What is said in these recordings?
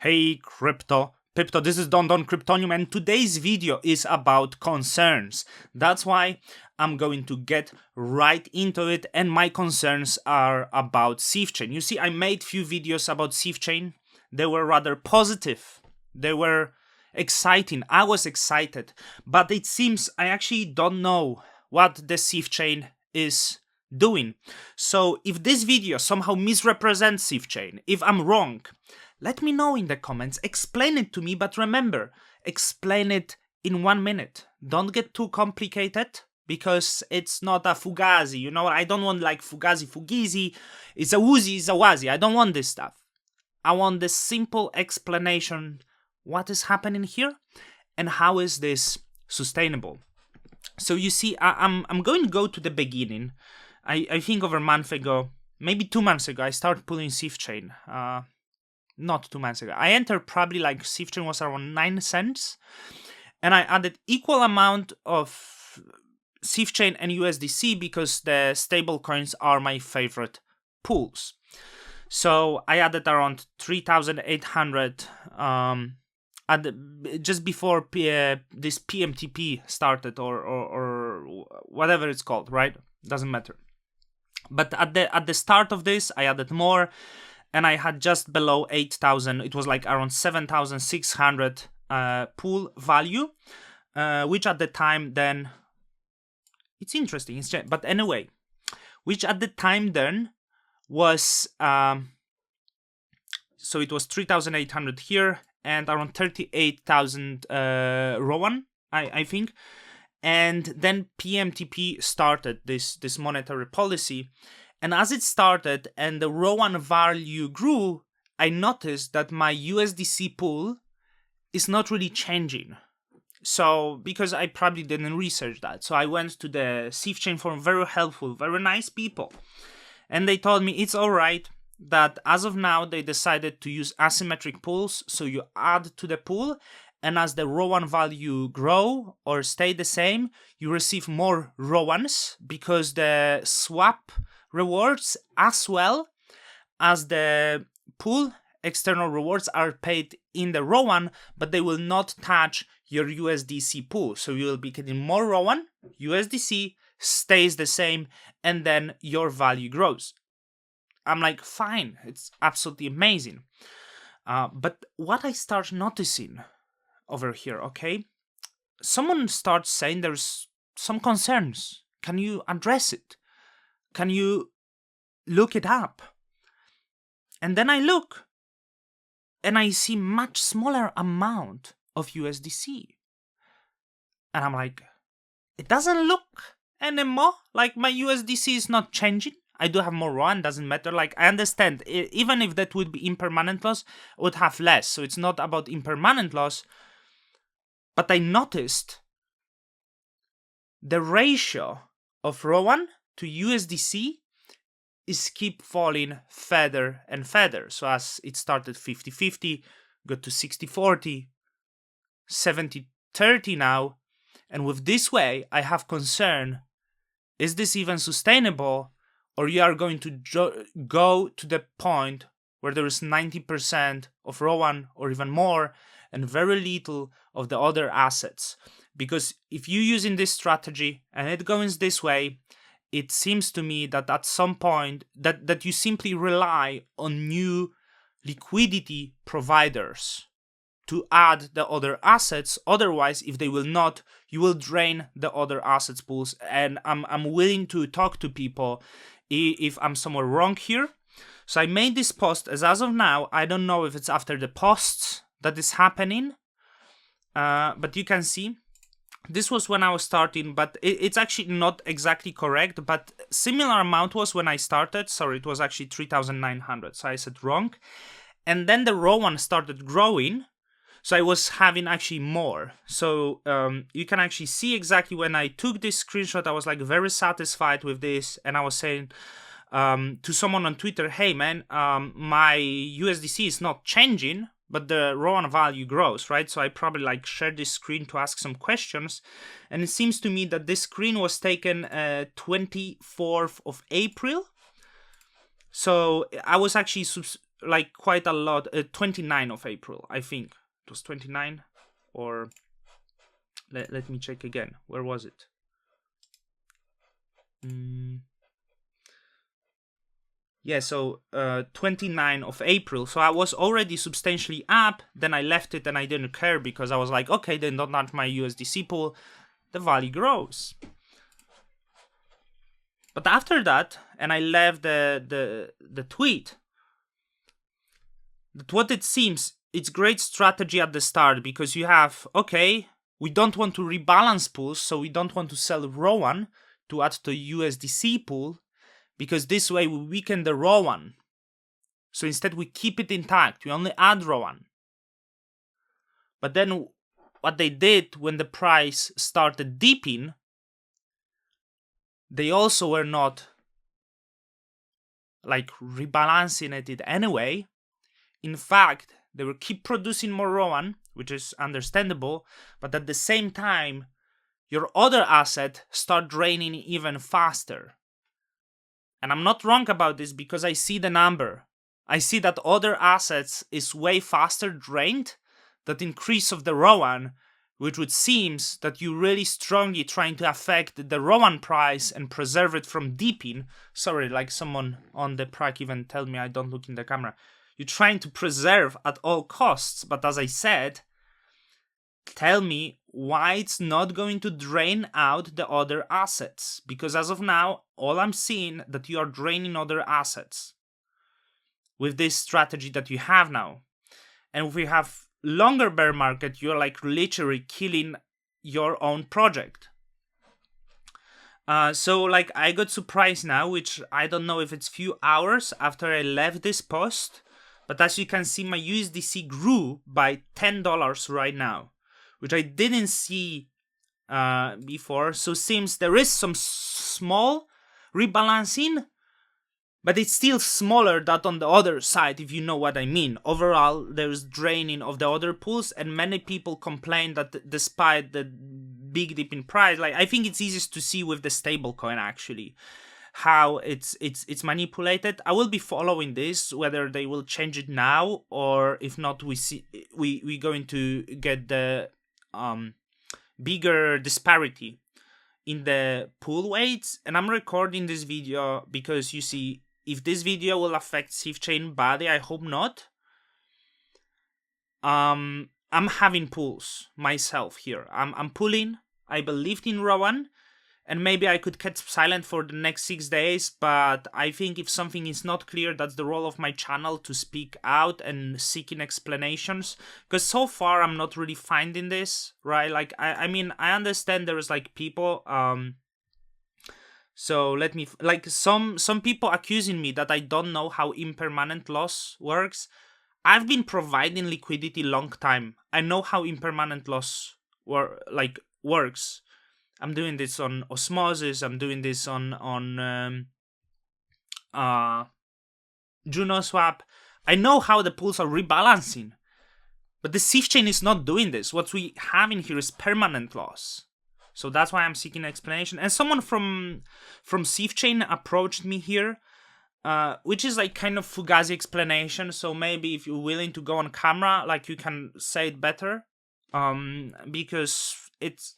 Hey Pipto, this is Don Kryptonium, and today's video is about concerns. That's why I'm going to get right into it, and my concerns are about Sifchain. You see, I made few videos about Sifchain. They were rather positive. They were exciting. I was excited, but it seems I actually don't know what the Sifchain is doing. So if this video somehow misrepresents Sifchain, if I'm wrong, let me know in the comments, explain it to me, but remember, explain it in 1 minute. Don't get too complicated, because it's not a fugazi, you know, I don't want like fugizi, it's a woozy, it's a wazi, I don't want this stuff. I want the simple explanation, what is happening here, and how is this sustainable. So you see, I'm going to go to the beginning. I think over a month ago, maybe 2 months ago, I started pulling Sifchain. Not 2 months ago. I entered probably like Sifchain was around 9 cents. And I added equal amount of Sifchain and USDC because the stable coins are my favorite pools. So I added around 3,800 just before this PMTP started or whatever it's called, right? Doesn't matter. But at the start of this, I added more. And I had just below 8,000, it was like around 7,600 pool value, which at the time then, it's interesting, but anyway, which at the time then was, so it was 3,800 here and around 38,000 ROAN, I think. And then PMTP started this monetary policy. And as it started and the ROAN value grew, I noticed that my USDC pool is not really changing. So, because I probably didn't research that. So I went to the Sifchain forum, very helpful, very nice people. And they told me it's alright that as of now they decided to use asymmetric pools. So you add to the pool, and as the ROAN value grow or stay the same, you receive more ROANs because the swap rewards as well as the pool external rewards are paid in the ROAN, but they will not touch your USDC pool. So you will be getting more ROAN, USDC stays the same, and then your value grows. I'm like, fine, it's absolutely amazing. But what I start noticing over here, okay? Someone starts saying there's some concerns. Can you address it? Can you look it up? And then I look and I see much smaller amount of USDC. And I'm like, it doesn't look anymore like my USDC is not changing. I do have more ROAN, doesn't matter. Like, I understand, even if that would be impermanent loss, I would have less. So it's not about impermanent loss. But I noticed the ratio of ROAN to USDC is keep falling further and further. So as it started 50-50, got to 60-40, 70-30 now. And with this way, I have concern, is this even sustainable? Or you are going to go to the point where there is 90% of ROAN or even more and very little of the other assets. Because if you're using this strategy and it goes this way, it seems to me that at some point that you simply rely on new liquidity providers to add the other assets. Otherwise, if they will not, you will drain the other assets pools. And I'm willing to talk to people if I'm somewhere wrong here. So I made this post as of now. I don't know if it's after the posts that is happening, but you can see this was when I was starting, but it's actually not exactly correct, but similar amount was when I started. Sorry, it was actually 3,900, so I said wrong. And then the ROAN started growing, so I was having actually more. So you can actually see exactly when I took this screenshot, I was like very satisfied with this, and I was saying to someone on Twitter, hey man, my USDC is not changing, but the ROAN value grows, right? So I probably like shared this screen to ask some questions. And it seems to me that this screen was taken 24th of April. So I was actually like quite a lot. 29 of April, I think it was 29, or let me check again. Where was it? Yeah, so 29 of April. So I was already substantially up. Then I left it and I didn't care because I was like, okay, then don't touch my USDC pool. The value grows. But after that, and I left the tweet, that what it seems, it's great strategy at the start because you have, okay, we don't want to rebalance pools, so we don't want to sell raw one to add to USDC pool, because this way we weaken the raw one. So instead we keep it intact, we only add raw one. But then what they did when the price started dipping, they also were not like rebalancing it anyway. In fact, they will keep producing more raw one, which is understandable, but at the same time, your other asset start draining even faster. And I'm not wrong about this because I see the number. I see that other assets is way faster drained than increase of the raw one, which would seems that you really strongly trying to affect the raw one price and preserve it from dipping. Sorry, like someone on the prac even tell me I don't look in the camera. You're trying to preserve at all costs, but as I said, tell me why it's not going to drain out the other assets. Because as of now, all I'm seeing that you are draining other assets with this strategy that you have now. And if we have longer bear market, you're like literally killing your own project. So like I got surprised now, which I don't know if it's few hours after I left this post, but as you can see, my USDC grew by $10 right now, which I didn't see before. So seems there is some small rebalancing, but it's still smaller than on the other side, if you know what I mean. Overall, there's draining of the other pools, and many people complain that despite the big dip in price, like I think it's easiest to see with the stablecoin actually, how it's manipulated. I will be following this, whether they will change it now, or if not, we going to get the bigger disparity in the pool weights. And I'm recording this video because you see, if this video will affect Sifchain badly, I hope not. I'm having pools myself here. I'm pulling. I believed in Rowan, and maybe I could keep silent for the next 6 days, but I think if something is not clear, that's the role of my channel, to speak out and seeking explanations. Because so far I'm not really finding this, right? Like I mean, I understand there is like people so let me, like some people accusing me that I don't know how impermanent loss works. I've been providing liquidity long time. I know how impermanent loss works. I'm doing this on Osmosis. I'm doing this on JunoSwap. I know how the pools are rebalancing, but the Sifchain is not doing this. What we have in here is permanent loss. So that's why I'm seeking explanation. And someone from Sifchain approached me here, which is like kind of fugazi explanation. So maybe if you're willing to go on camera, like you can say it better, because it's,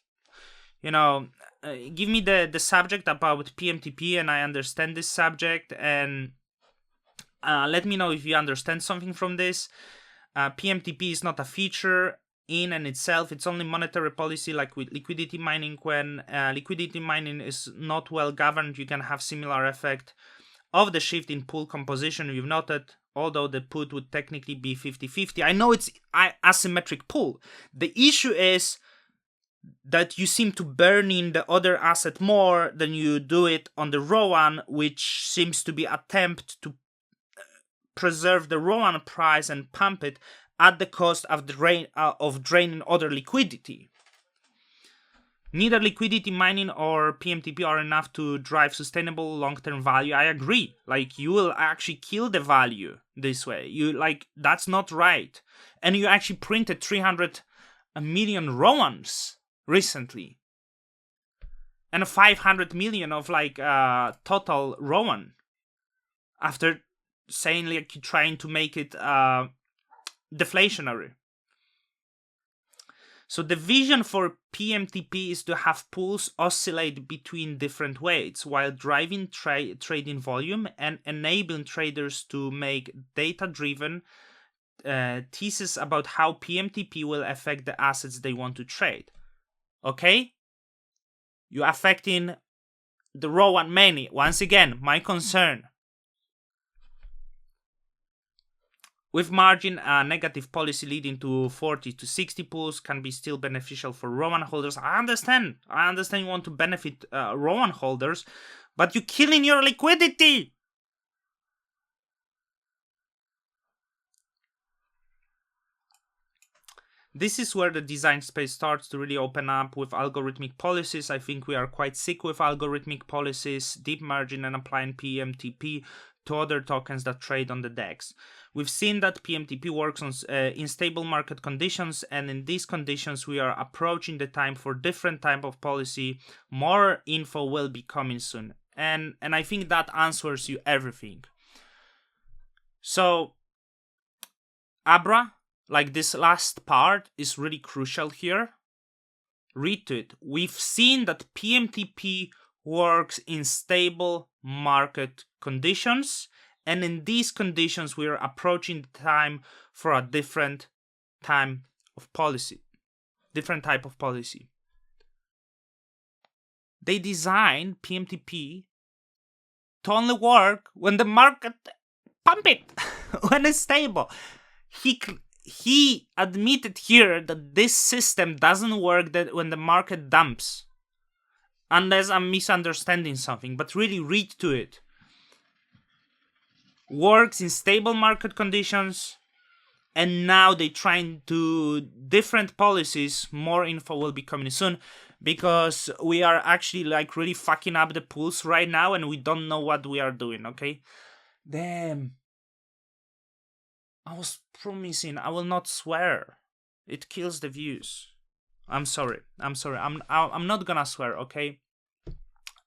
you know, give me the subject about PMTP, and I understand this subject, and let me know if you understand something from this. PMTP is not a feature in and itself. It's only monetary policy, like with liquidity mining. When liquidity mining is not well governed, you can have similar effect of the shift in pool composition we've noted, although the put would technically be 50-50. I know it's asymmetric pool. The issue is that you seem to burn in the other asset more than you do it on the raw one, which seems to be attempt to preserve the raw one price and pump it at the cost of draining other liquidity. Neither liquidity mining or PMTP are enough to drive sustainable long-term value. I agree. Like, you will actually kill the value this way. That's not right. And you actually printed 300 million raw ones recently, and 500 million of total raw one after saying like you're trying to make it deflationary. So the vision for PMTP is to have pools oscillate between different weights while driving trading volume and enabling traders to make data-driven thesis about how PMTP will affect the assets they want to trade. Okay? You're affecting the raw one many. Once again, my concern. With margin, a negative policy leading to 40 to 60 pools can be still beneficial for Roman holders. I understand you want to benefit Roman holders, but you're killing your liquidity. This is where the design space starts to really open up with algorithmic policies. I think we are quite sick with algorithmic policies, deep margin, and applying PMTP to other tokens that trade on the DEX. We've seen that PMTP works on in stable market conditions, and in these conditions we are approaching the time for different type of policy. More info will be coming soon, and I think that answers you everything. So Abra, like this last part is really crucial here. Read to it. We've seen that PMTP works in stable market conditions, and in these conditions we are approaching the time for a different type of policy. They designed PMTP to only work when the market pump it, when it's stable. He admitted here that this system doesn't work when the market dumps. Unless I'm misunderstanding something, but really read to it. Works in stable market conditions, and now they're trying to different policies. More info will be coming soon, because we are actually like really fucking up the pools right now, and we don't know what we are doing, okay? Damn. I was promising I will not swear. It kills the views. I'm sorry. I'm not gonna swear, okay?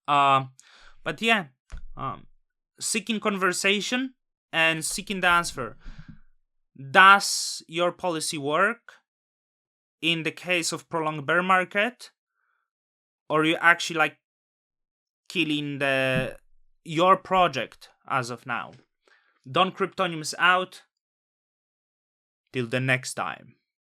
But yeah, seeking conversation and seeking the answer. Does your policy work in the case of prolonged bear market, or you actually like killing your project as of now? Don Cryptoniums out. Till the next time.